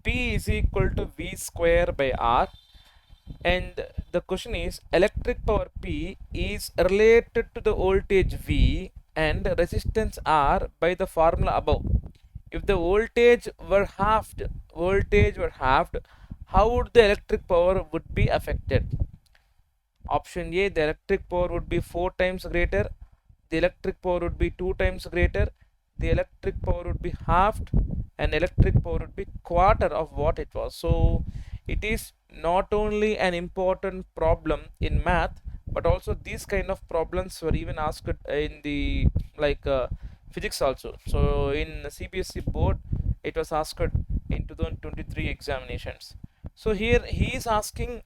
P is equal to V square by R, and the question is electric power P is related to the voltage V and resistance R by the formula above. If the voltage were halved, how would the electric power would be affected? Option A, the electric power would be 4 times greater, the electric power would be 2 times greater, the electric power would be halved, and electric power would be quarter of what it was. So it is not only an important problem in math, but also these kind of problems were even asked in the physics also. So in CBSE board it was asked in 2023 examinations. So here he is asking,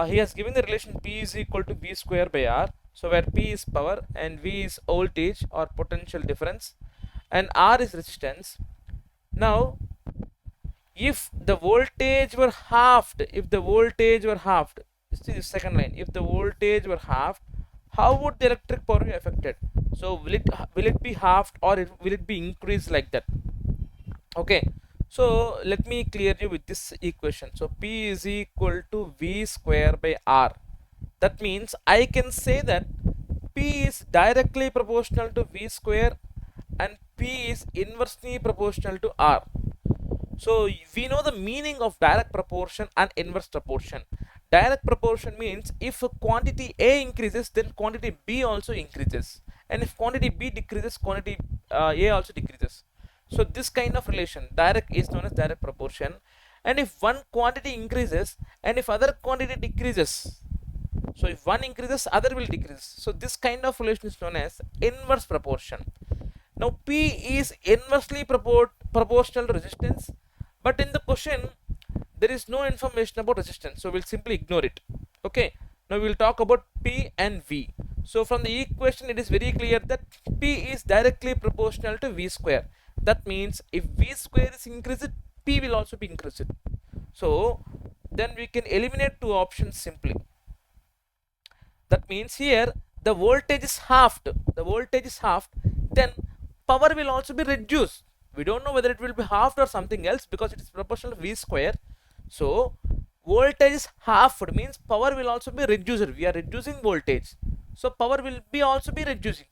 he has given the relation P is equal to V square by R. So where P is power and V is voltage or potential difference and R is resistance. Now if the voltage were halved, see the second line, if the voltage were halved, how would the electric power be affected? So will it be halved or will it be increased like that? Okay, so let me clear you with this equation. So P is equal to V square by R. That means I can say that P is directly proportional to V square and P is inversely proportional to R. So we know the meaning of direct proportion and inverse proportion. Direct proportion means if quantity A increases, then quantity B also increases, and if quantity B decreases, quantity A also decreases. So this kind of relation direct is known as direct proportion. And if one quantity increases and if other quantity decreases, so if one increases, other will decrease. So this kind of relation is known as inverse proportion. Now P is inversely proportional to resistance, but in the question there is no information about resistance, so we'll simply ignore it. Okay, now we'll talk about P and V. So from the equation it is very clear that P is directly proportional to V square. That means if V square is increased, P will also be increased. So then we can eliminate two options simply. That means here the voltage is halved, then power will also be reduced. We don't know whether it will be halved or something else because it is proportional to V square. So voltage is halved means power will also be reduced. We are reducing voltage, so power will be also be reducing.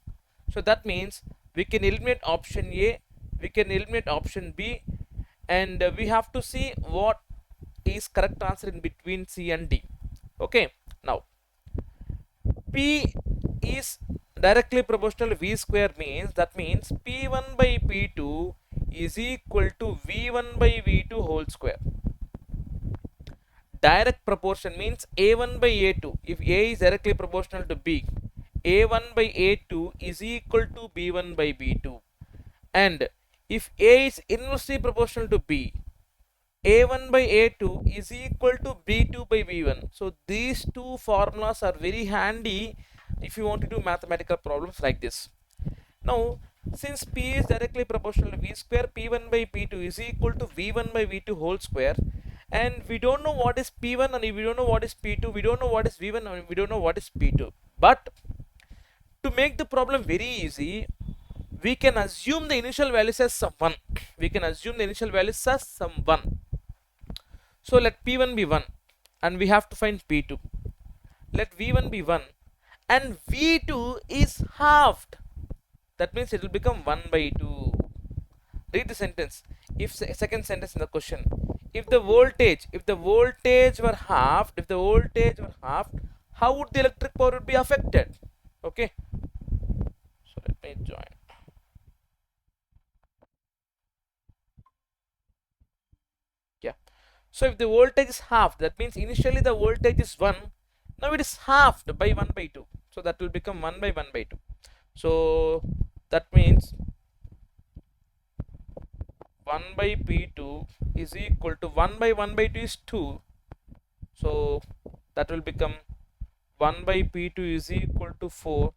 So that means we can eliminate option A, we can eliminate option B, and we have to see what is correct answer in between C and D. Okay, now P is directly proportional to V square means, that means P1 by P2 is equal to V1 by V2 whole square. Direct proportion means A1 by A2. If A is directly proportional to B, A1 by A2 is equal to B1 by B2. And if A is inversely proportional to B, A1 by A2 is equal to B2 by B1. So these two formulas are very handy if you want to do mathematical problems like this. Now since P is directly proportional to V square, P1 by P2 is equal to V1 by V2 whole square, and we don't know what is P1 and we don't know what is P2, we don't know what is V1 and we don't know what is P2. But to make the problem very easy, we can assume the initial values as some 1. So let P1 be 1 and we have to find P2. Let V1 be 1 and V2 is halved. That means it will become 1 by 2. Read the sentence. If second sentence in the question, if the voltage were halved, how would the electric power be affected? Okay. So let me join. Yeah. So if the voltage is halved, that means initially the voltage is 1. Now it is halved by 1 by 2. So that will become 1 by 1 by 2. So that means 1 by P2 is equal to 1 by 1 by 2 is 2. So that will become 1 by P2 is equal to 4.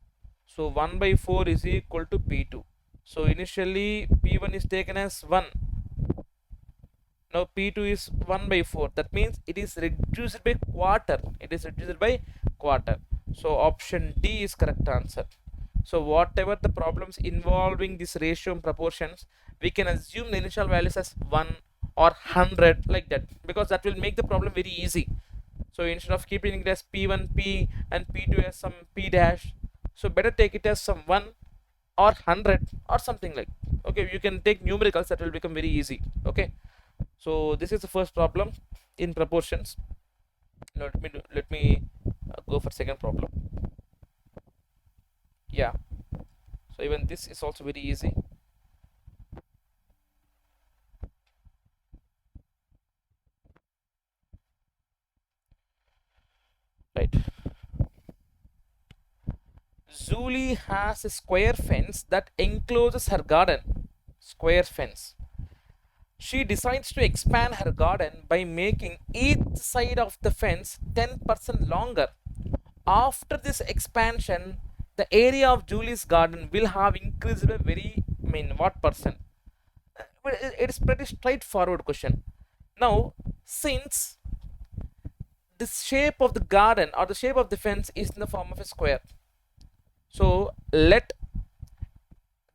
So 1 by 4 is equal to P2. So initially P1 is taken as 1. Now P2 is 1 by 4. That means it is reduced by quarter. So option D is correct answer. So whatever the problems involving this ratio and proportions, we can assume the initial values as 1 or 100, like that, because that will make the problem very easy. So instead of keeping it as p1 p and p2 as some p dash, so better take it as some 1 or 100 or something like. Okay, you can take numericals, that will become very easy. Okay, so this is the first problem in proportions. Let me go for second problem. Yeah, so even this is also very easy. Right, Julie has a square fence that encloses her garden. Square fence. She decides to expand her garden by making each side of the fence 10% longer. After this expansion, the area of Julie's garden will have increased by very, I mean, what percent? Well, it's pretty straightforward question. Now, since the shape of the garden or the shape of the fence is in the form of a square, so let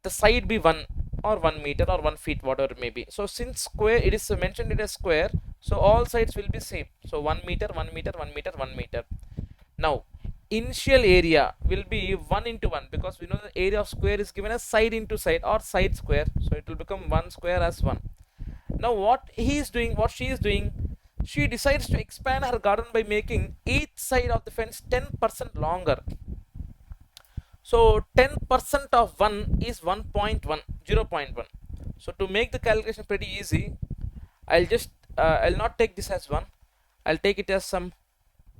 the side be 1 or 1 meter or 1 feet, whatever it may be. So since square, it is mentioned in a square, so all sides will be same. So 1 meter, 1 meter, 1 meter, 1 meter. Now initial area will be 1 into 1, because we know the area of square is given as side into side or side square, so it will become 1 square as 1. Now what he is doing, what she is doing, she decides to expand her garden by making each side of the fence 10% longer. So 10% of 1 is 1.1, 0.1. So to make the calculation pretty easy, I'll just I'll not take this as 1, I'll take it as some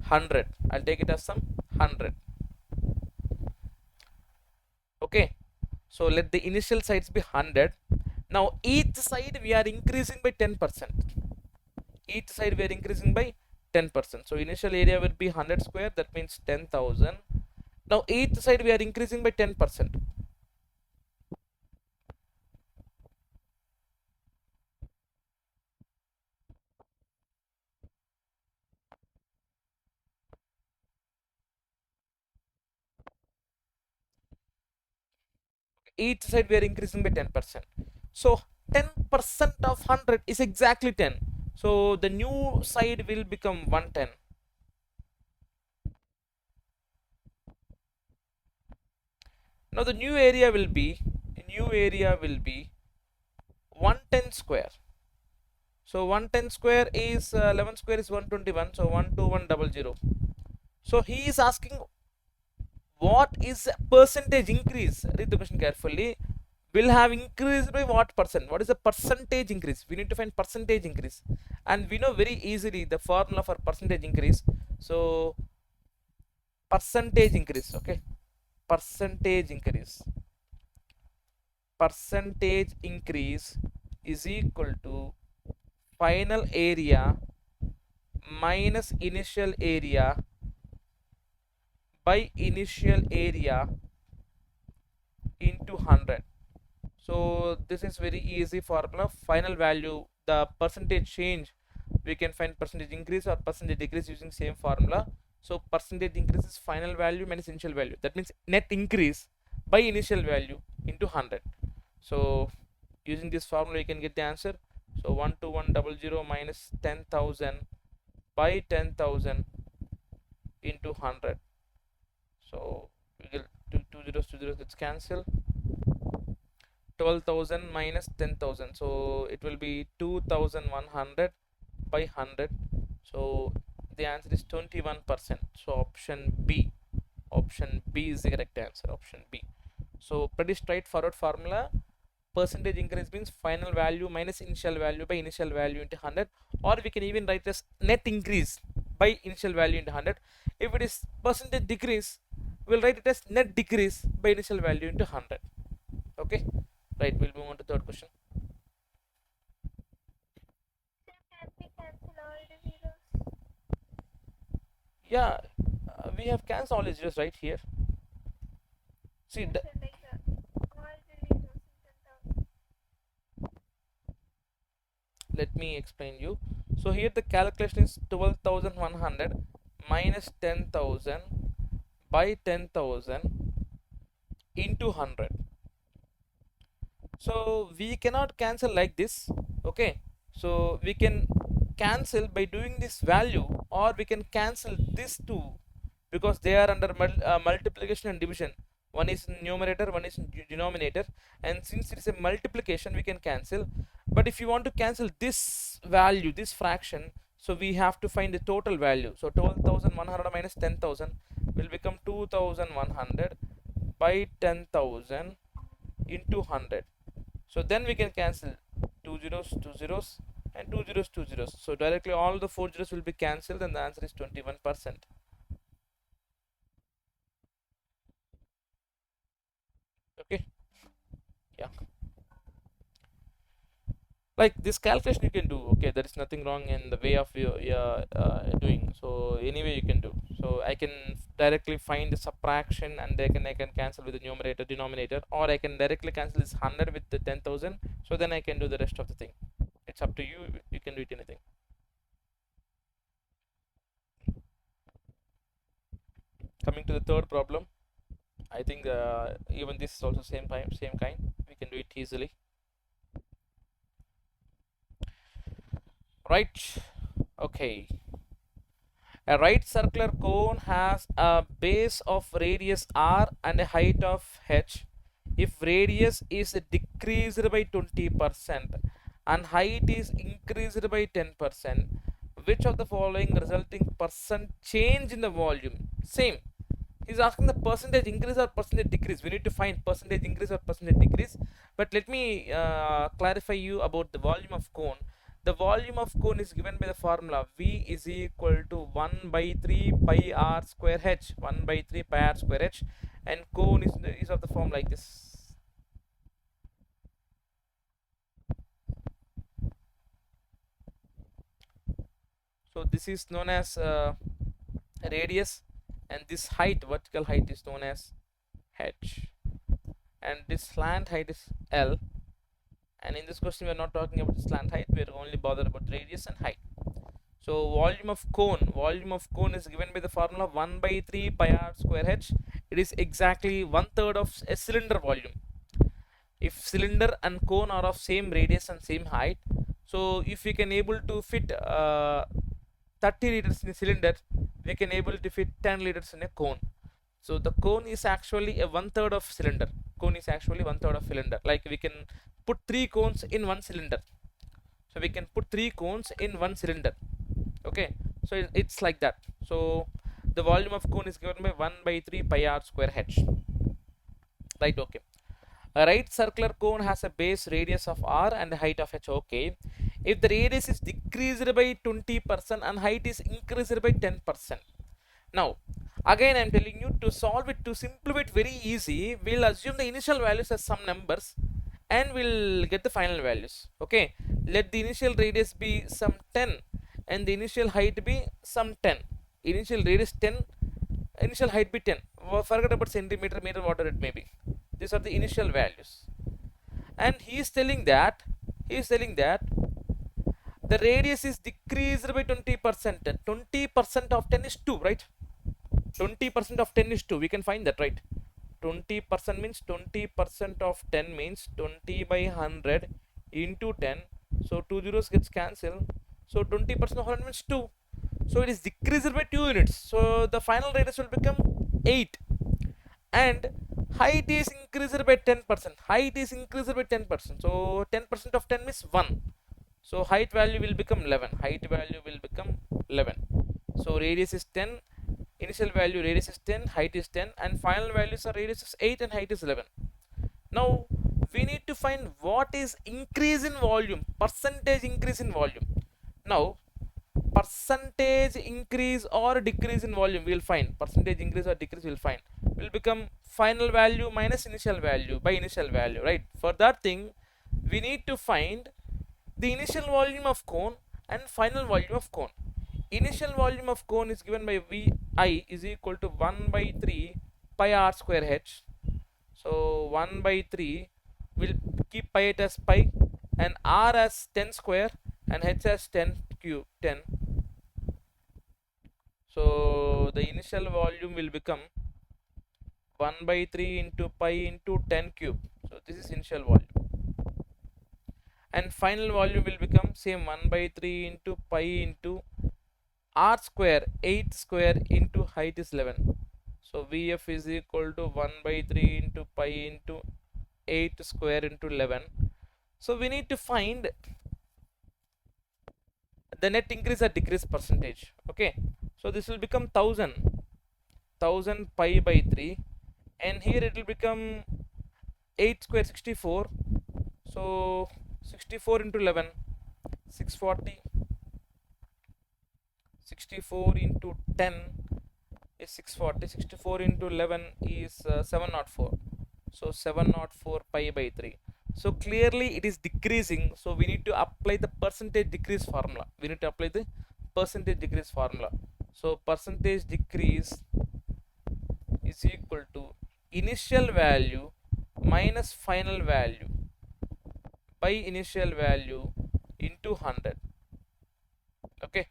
100. I'll take it as some 100. Okay, so let the initial sides be 100. Now each side we are increasing by 10%. Each side we are increasing by 10%. So initial area will be 100 square, that means 10,000. Now each side we are increasing by 10%. Each side we are increasing by 10%. So 10% of 100 is exactly 10. So the new side will become 110. Now the new area will be 110 square. So 110 square is 11 square is 121. So 12100. So he is asking what is percentage increase. Read the question carefully. Will have increased by what percent? What is the percentage increase? We need to find percentage increase, and we know very easily the formula for percentage increase. So percentage increase, okay, percentage increase, percentage increase is equal to final area minus initial area by initial area into 100. So this is very easy formula. Final value, the percentage change, we can find percentage increase or percentage decrease using same formula. So percentage increase is final value minus initial value, that means net increase by initial value into 100. So using this formula you can get the answer. So 12100 minus 10,000 by 10,000 into 100. So we get two zeros, two zeros, let's cancel. 12,000 minus 10,000, so it will be 2,100 by 100. So the answer is 21%. So option B is the correct answer, option B. So pretty straightforward formula. Percentage increase means final value minus initial value by initial value into 100, or we can even write as net increase by initial value into 100. If it is percentage decrease, we'll write it as net decrease by initial value into 100. Okay, right, we'll move on to third question. Yeah, we have cancelled all the zeros right here. See, let me explain you. So here the calculation is 12,100 minus 10,000 by 10,000 into 100. So we cannot cancel like this. Okay, So we can cancel by doing this value, or we can cancel this two, because they are under multiplication and division. One is in numerator, one is in denominator, and since it is a multiplication, we can cancel. But if you want to cancel this value, this fraction, so we have to find the total value. So 12,100 minus 10,000 will become 2,100 by 10,000 into 100. So then we can cancel two zeros and two zeros. So directly all the four zeros will be cancelled, and the answer is 21%. Okay, yeah, like this calculation you can do. Okay, there is nothing wrong in the way of your doing. So anyway you can do. So I can directly find the subtraction, and I can cancel with the numerator denominator, or I can directly cancel this 100 with the 10,000. So then I can do the rest of the thing. It's up to you. You can do it anything. Coming to the third problem, I think even this is also same kind. We can do it easily. Right. Okay. A right circular cone has a base of radius r and a height of h. If radius is decreased by 20% and height is increased by 10%, which of the following resulting percent change in the volume? Same. He's asking the percentage increase or percentage decrease. We need to find percentage increase or percentage decrease. But let me clarify you about the volume of cone. The volume of cone is given by the formula V is equal to 1 by 3 pi r square h. 1 by 3 pi r square h. And cone is of the form like this. So this is known as radius, and this height, vertical height, is known as h, and this slant height is L. And in this question we are not talking about the slant height, we are only bothered about radius and height. So volume of cone is given by the formula 1 by 3 pi r square h. It is exactly 1/3 of a cylinder volume. If cylinder and cone are of same radius and same height, so if we can able to fit 30 liters in a cylinder, we can able to fit 10 liters in a cone. So the cone is actually a 1/3 of cylinder. Cone is actually 1/3 of cylinder. Like we can put 3 cones in one cylinder. So we can put 3 cones in one cylinder. Okay, so it's like that. So the volume of cone is given by 1 by 3 pi r square h. Right, okay. A right circular cone has a base radius of r and a height of h. Okay, if the radius is decreased by 20% and height is increased by 10%. Now again I'm telling you, to solve it, to simplify it very easy, we'll assume the initial values as some numbers and we'll get the final values. Okay, let the initial radius be some 10 and the initial height be some 10. Initial radius 10, initial height be 10. Forget about centimeter, meter, whatever it may be. These are the initial values, and he is telling that the radius is decreased by 20%. 20% of 10 is 2, right? 20% of 10 is 2. We can find that, right? 20% means 20% of 10 means 20 by 100 into 10. So 2 zeros gets cancelled. So 20% of 100 means 2. So it is decreased by 2 units. So the final radius will become 8. And height is increased by 10%. Height is increased by 10%. So 10% of 10 means 1. So height value will become 11. Height value will become 11. So radius is 10. Initial value radius is 10, height is 10, and final values are radius is 8 and height is 11. Now we need to find what is increase in volume, percentage increase in volume. Now percentage increase or decrease in volume we will find. Percentage increase or decrease we will find. Will become final value minus initial value by initial value, right? For that thing we need to find the initial volume of cone and final volume of cone. Initial volume of cone is given by Vi is equal to 1 by 3 pi r square h. So 1 by 3 will keep pi it as pi and r as 10 square and h as 10 cube 10. So the initial volume will become 1 by 3 into pi into 10 cube. So this is initial volume. and final value will become same 1 by 3 into pi into r square, 8 square into height is 11. So Vf is equal to 1 by 3 into pi into 8 square into 11. So we need to find the net increase or decrease percentage. Okay, so this will become 1000 pi by 3, and here it will become 8 square 64. So 64 into 11, 640. 64 into 10 is 640. 64 into 11 is 704. So 704 pi by 3. So clearly it is decreasing, so we need to apply the percentage decrease formula. We need to apply the percentage decrease formula. So percentage decrease is equal to initial value minus final value by initial value into 100. Okay,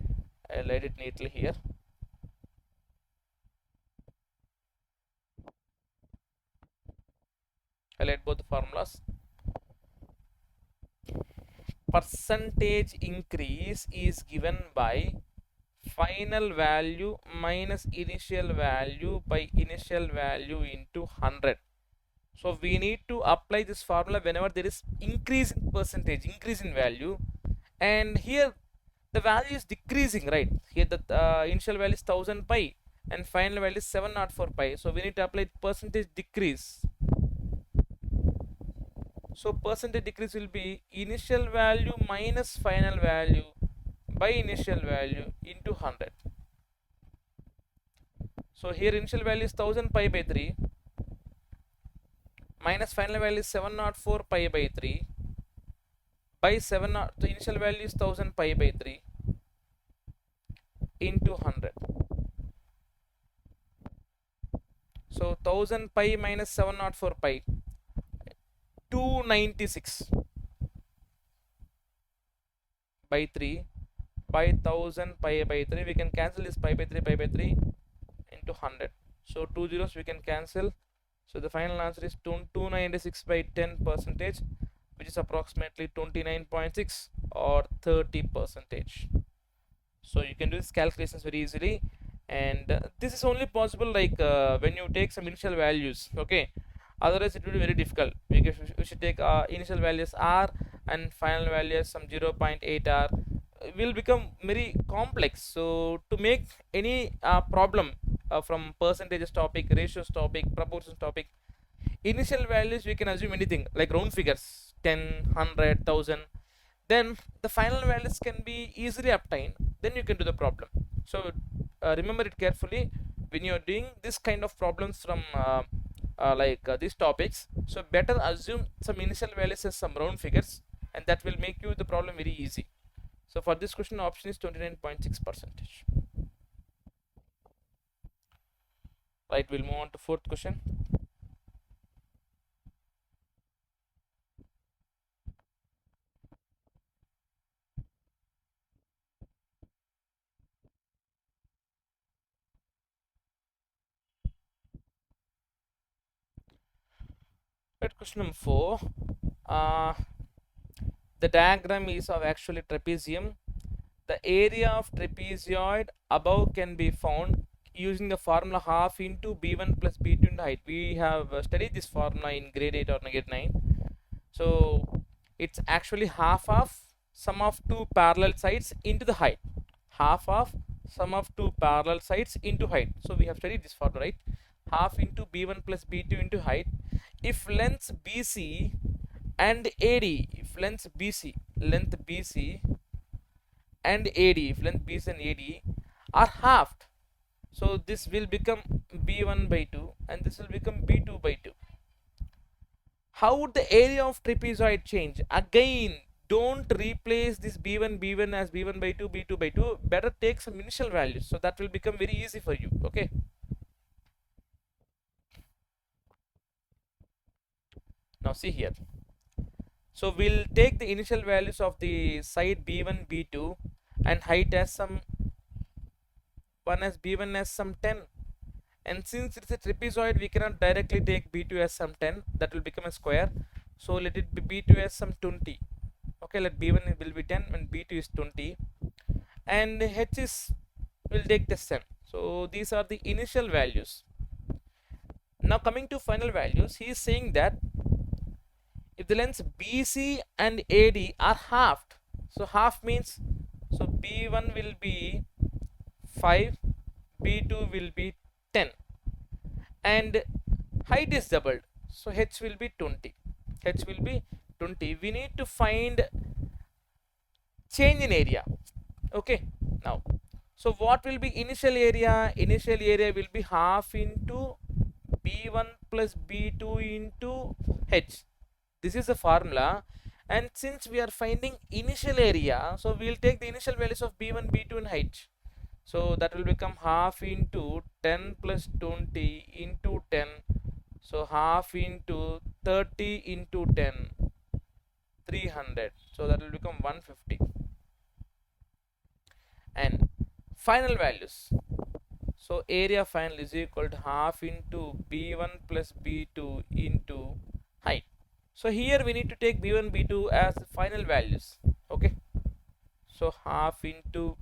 I'll write it neatly here. I'll write both the formulas. Percentage increase is given by final value minus initial value by initial value into 100. So we need to apply this formula whenever there is increase in percentage, increase in value, and here the value is decreasing, right? Here the initial value is 1000 pi and final value is 704 pi. So we need to apply percentage decrease. So percentage decrease will be initial value minus final value by initial value into 100. So here initial value is 1000 pi by 3 minus final value is 704 pi by 3 by 7, the initial value is 1000 pi by 3 into 100. So 1000 pi minus 704 pi, 296 by 3 by 1000 pi by 3. We can cancel this pi by 3 into 100. So 2 zeros we can cancel. So the final answer is 296 by 10 percentage, which is approximately 29.6 or 30 percentage. So you can do these calculations very easily, and this is only possible like when you take some initial values. Okay, otherwise it will be very difficult. We should take initial values r and final values some 0.8 r. Will become very complex. So to make any problem from percentages topic, ratios topic, proportions topic, initial values we can assume anything like round figures 10, 100, 1000. Then the final values can be easily obtained, then you can do the problem. So remember it carefully when you are doing this kind of problems from these topics. So better assume some initial values as some round figures, and that will make you the problem very easy. So for this question, option is 29.6 percentage. Right, we'll move on to fourth question. Right, question number 4. The diagram is of actually trapezium. The area of trapezoid above can be found using the formula half into b1 plus b2 into height. We have studied this formula in grade 8 or grade 9. So it's actually half of sum of two parallel sides into the height. Half of sum of two parallel sides into height. So we have studied this formula, right? Half into b1 plus b2 into height. If lengths bc and ad, if length bc and AD, if length BC and AD are halved, so this will become B1 by 2 and this will become B2 by 2. How would the area of trapezoid change? Again, don't replace this B1 as B1 by 2, B2 by 2. Better take some initial values, so that will become very easy for you. Okay. Now see here. So we'll take the initial values of the side B1, B2 and height as some B1 as some 10, and since it's a trapezoid we cannot directly take b2 as some 10, that will become a square, so let it be b2 as some 20. okay, let b1 will be 10 and b2 is 20, and h is will take the 10. So these are the initial values. Now coming to final values, he is saying that if the lengths BC and AD are halved, so half means, so B1 will be 5, B2 will be 10, and height is doubled, so H will be 20. H will be 20. We need to find change in area. Okay, now, so what will be initial area? Initial area will be half into B1 plus B2 into H. This is the formula, and since we are finding initial area, so we will take the initial values of b1, b2 and h. So that will become half into 10 plus 20 into 10, so half into 30 into 10, 300, so that will become 150. And final values, so area final is equal to half into b1 plus b2 into height. So here we need to take b1, b2 as final values. Okay, so half into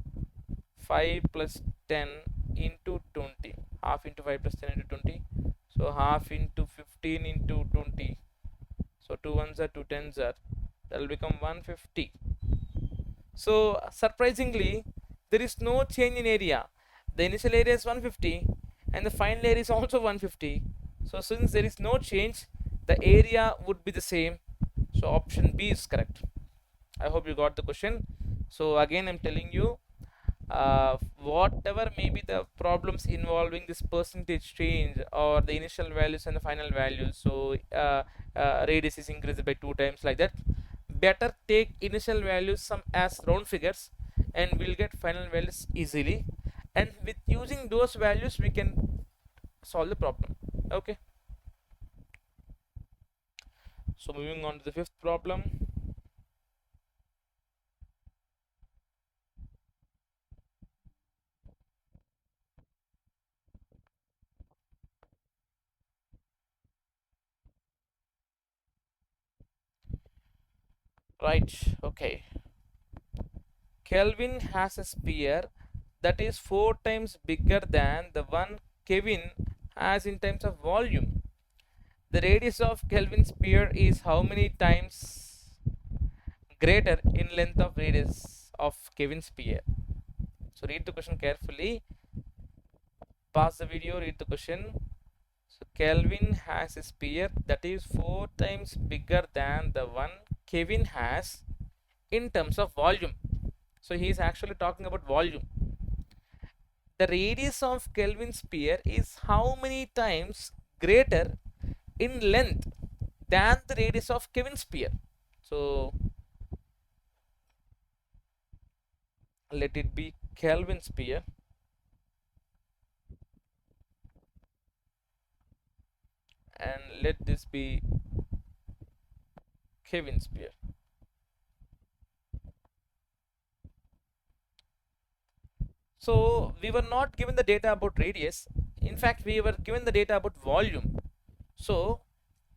5 plus 10 into 20, half into 5 plus 10 into 20, so half into 15 into 20, so 2 ones are 2 tens are, that will become 150. So surprisingly, there is no change in area. The initial area is 150 and the final area is also 150. So since there is no change, the area would be the same. So option B is correct. I hope you got the question. So again, I'm telling you, whatever may be the problems involving this percentage change or the initial values and the final values, so radius is increased by 2 times like that, better take initial values some as round figures and we'll get final values easily, and with using those values we can solve the problem. Okay, so moving on to the fifth problem. Right, okay. Kelvin has a sphere that is 4 times bigger than the one Kevin has in terms of volume. The radius of Kelvin's sphere is how many times greater in length of radius of Kevin's sphere? So read the question carefully. Pause the video, read the question. So Kelvin has a sphere that is 4 times bigger than the one Kevin has in terms of volume. So he is actually talking about volume. The radius of Kelvin's sphere is how many times greater in length than the radius of Kevin's sphere? So let it be Kelvin's sphere and let this be Kevin's sphere. So we were not given the data about radius. In fact, we were given the data about volume. So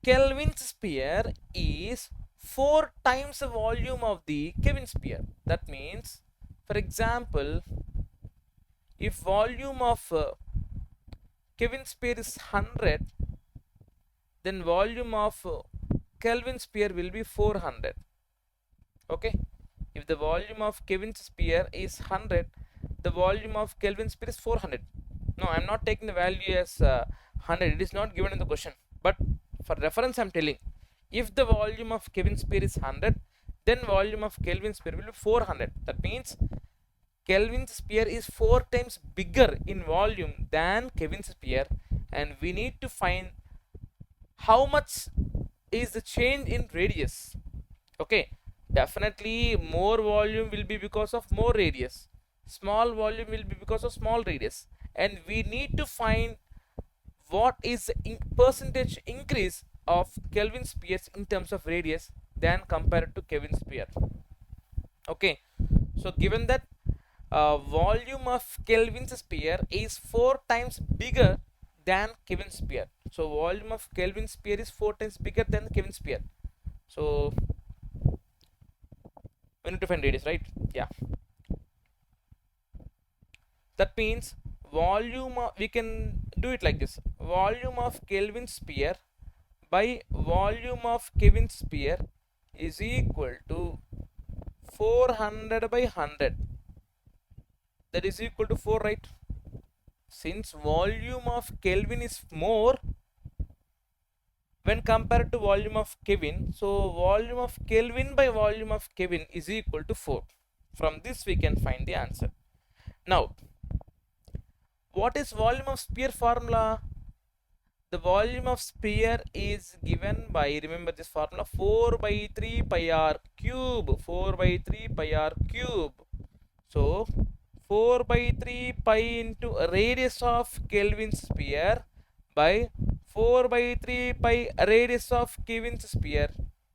Kelvin's sphere is 4 times the volume of the Kevin sphere. That means, for example, if volume of Kevin sphere is 100, then volume of Kelvin sphere will be 400. Okay, if the volume of Kevin's sphere is 100, the volume of Kelvin sphere is 400. No, I'm not taking the value as 100. It is not given in the question, but for reference I'm telling, if the volume of Kevin sphere is 100, then volume of Kelvin sphere will be 400. That means Kelvin's sphere is 4 times bigger in volume than Kevin's sphere, and we need to find how much is the change in radius. Okay, definitely more volume will be because of more radius, small volume will be because of small radius, and we need to find what is the percentage increase of Kelvin spheres in terms of radius than compared to Kevin sphere. Okay, so given that volume of Kelvin's sphere is 4 times bigger than Kevin's sphere, so volume of Kelvin's sphere is 4 times bigger than Kevin's sphere. So We need to find radius, right? Yeah. That means volume of, we can do it like this: volume of Kelvin sphere by volume of Kelvin sphere is equal to 400 by 100. That is equal to 4, right? Since volume of Kelvin is more when compared to volume of Kelvin, so volume of Kelvin by volume of Kelvin is equal to 4. From this we can find the answer. Now, what is volume of sphere formula? The volume of sphere is given by, remember this formula, 4 by 3 pi r cube. 4 by 3 pi r cube. So 4 by 3 pi into radius of Kelvin sphere by 4 by 3 pi radius of Kelvin sphere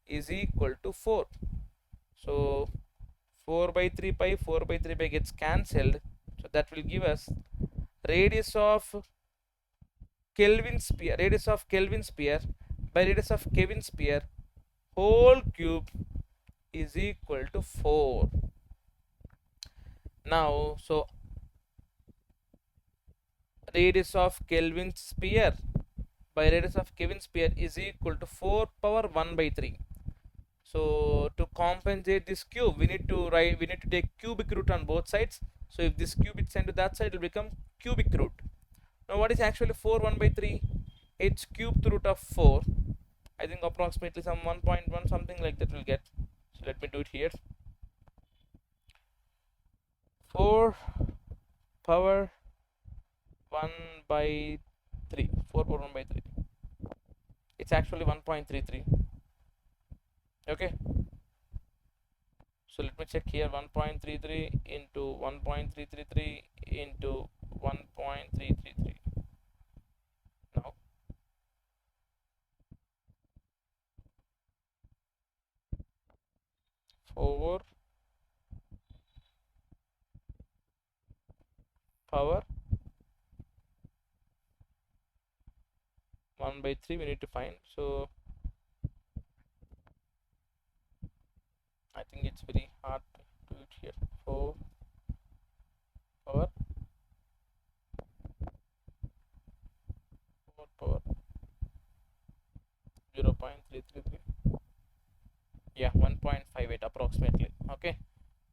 is equal to 4. So 4 by 3 pi, 4 by 3 pi gets cancelled. So that will give us radius of Kelvin sphere, radius of Kelvin sphere by radius of Kelvin sphere whole cube is equal to 4. Now, so radius of Kelvin sphere by radius of Kelvin sphere is equal to 4 power 1 by 3. So to compensate this cube, we need to take cubic root on both sides. So if this cube is sent to that side, it will become cubic root. Now what is actually 4 1 by 3? It's cubed root of 4. I think approximately some 1.1 something like that we'll get. So let me do it here. 4 power 1 by 3. 4 power 1 by 3. It's actually 1.33. Okay. So let me check here. 1.33 into 1.333 into 1.333. Now 4 power 1 by 3 we need to find. So I think it's very hard to do it here. 4 power 4 power 0.333. Yeah, 1.58 approximately. Okay.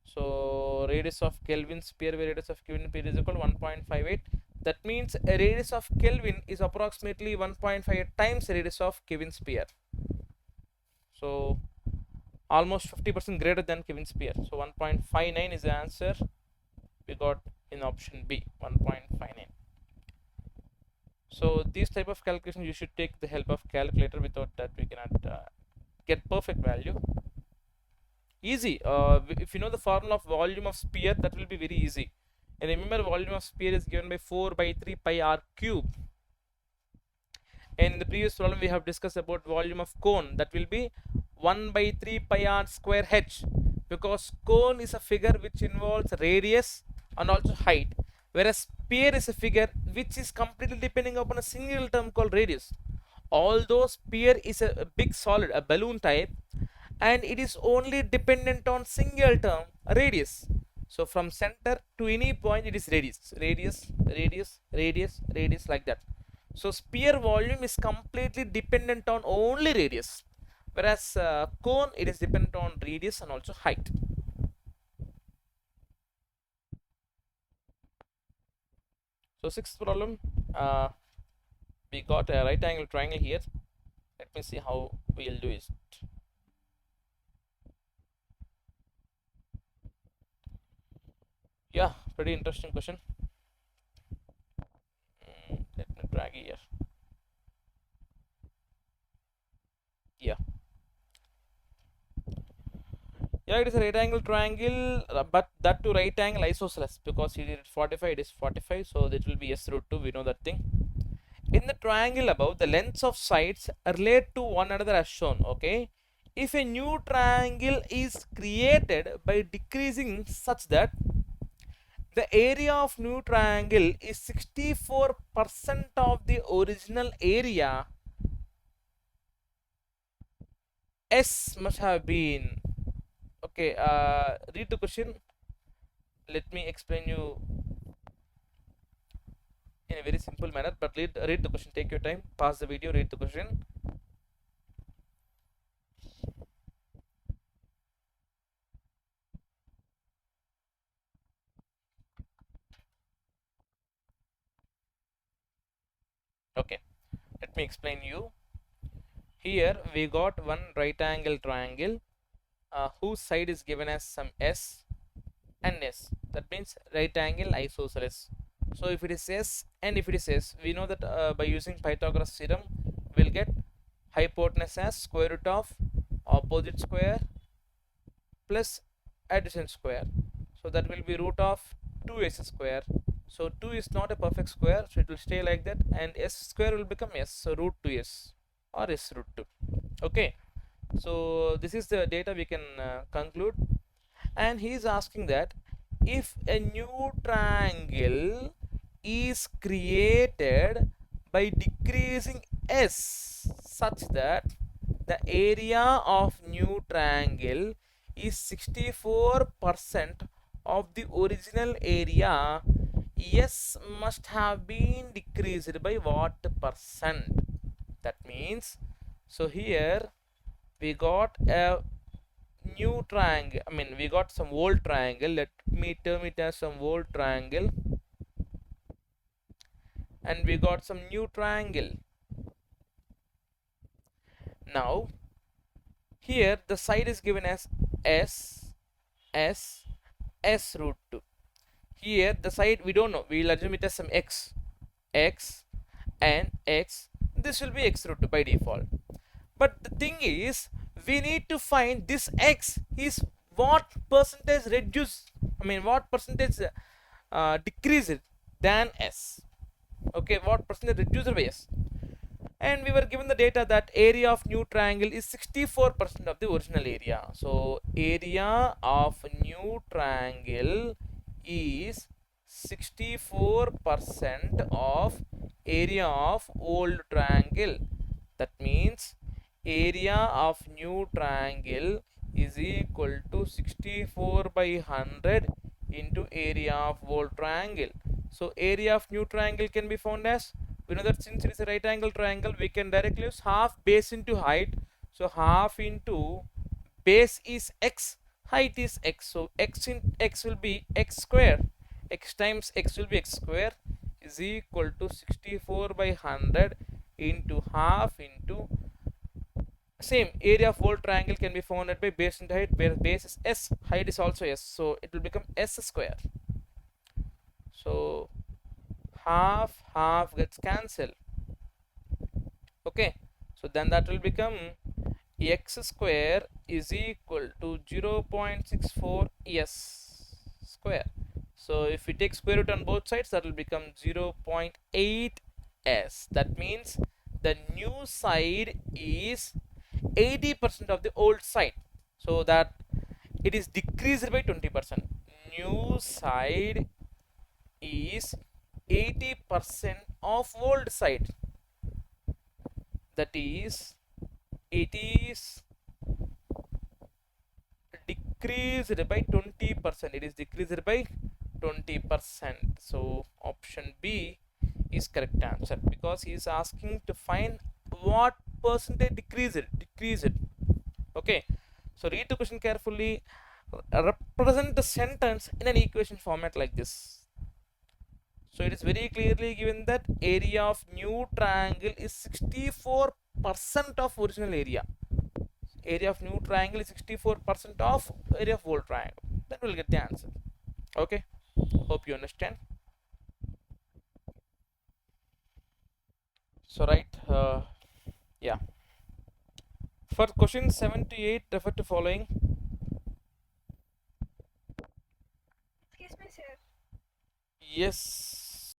So radius of Kelvin sphere by radius of Kelvin sphere is equal to 1.58. That means a radius of Kelvin is approximately 1.58 times radius of Kelvin sphere. So almost 50% greater than Kelvin sphere. So 1.59 is the answer we got in option B, 1.59. So these type of calculations you should take the help of calculator. Without that we cannot get perfect value. Easy. If you know the formula of volume of sphere, that will be very easy. And remember, volume of sphere is given by 4 by 3 pi r cube. And in the previous problem we have discussed about volume of cone, that will be 1 by 3 pi r square h, because cone is a figure which involves radius and also height, whereas sphere is a figure which is completely depending upon a single term called radius. Although sphere is a big solid, a balloon type, and it is only dependent on single term radius. So from center to any point it is radius, radius, radius, radius, radius, like that. So sphere volume is completely dependent on only radius, whereas cone, it is dependent on radius and also height. So sixth problem, we got a right angle triangle here. Let me see how we'll do it. Yeah, pretty interesting question. Let me drag it here. Yeah, it is a right angle triangle, but that to right angle isosceles, because he did 45, it is 45, so that will be s root 2. We know that thing. In the triangle above, the lengths of sides relate to one another as shown. Okay, if a new triangle is created by decreasing such that the area of new triangle is 64% of the original area, S must have been, Okay, read the question. Let me explain you in a very simple manner, but read the question. Take your time, pause the video, read the question. Okay, let me explain you. Here we got one right angle triangle whose side is given as some s and s. That means right angle isosceles. So if it is s and if it is s, we know that by using Pythagoras theorem, we'll get hypotenuse as square root of opposite square plus adjacent square. So that will be root of 2s square. So 2 is not a perfect square, so it will stay like that, and s square will become s, so root 2s or s root 2. Okay, so this is the data we can conclude. And he is asking that if a new triangle is created by decreasing s such that the area of new triangle is 64% of the original area, s must have been decreased by what percent? That means, so here we got a new triangle, I mean we got some old triangle, let me term it as some old triangle, and we got some new triangle. Now here the side is given as s s s root 2. Here the side we don't know, we will assume it as some x and x. This will be x root 2 by default. But the thing is, we need to find this x is what percentage reduced, I mean what percentage decreased than s. Okay, what percentage reduced by s. And we were given the data that area of new triangle is 64% of the original area. So area of new triangle is 64% of area of old triangle. That means area of new triangle is equal to 64 by 100 into area of old triangle. So area of new triangle can be found as, we know that since it is a right angle triangle, we can directly use half base into height. So half into base is x, height is x. So x in x will be x square, x times x will be x square, is equal to 64 by 100 into half into same area of whole triangle can be found by base into height, where base is s, height is also s, so it will become s square. So half gets cancelled. Okay, so then that will become x square is equal to 0.64 s square. So if we take square root on both sides, that will become 0.8 s. That means the new side is 80% of the old side, so that it is decreased by 20%. New side is 80% of old side, that is it is decreased by 20%, it is decreased by 20%. So option B is correct answer, because he is asking to find what percentage decreased. Okay, so read the question carefully, represent the sentence in an equation format like this. So it is very clearly given that area of new triangle is 64% of original area. Area of new triangle is 64% of area of old triangle. Then we'll get the answer. Okay, hope you understand. So right, yeah. For question 7 to 8, refer to following. Excuse me, sir. Yes.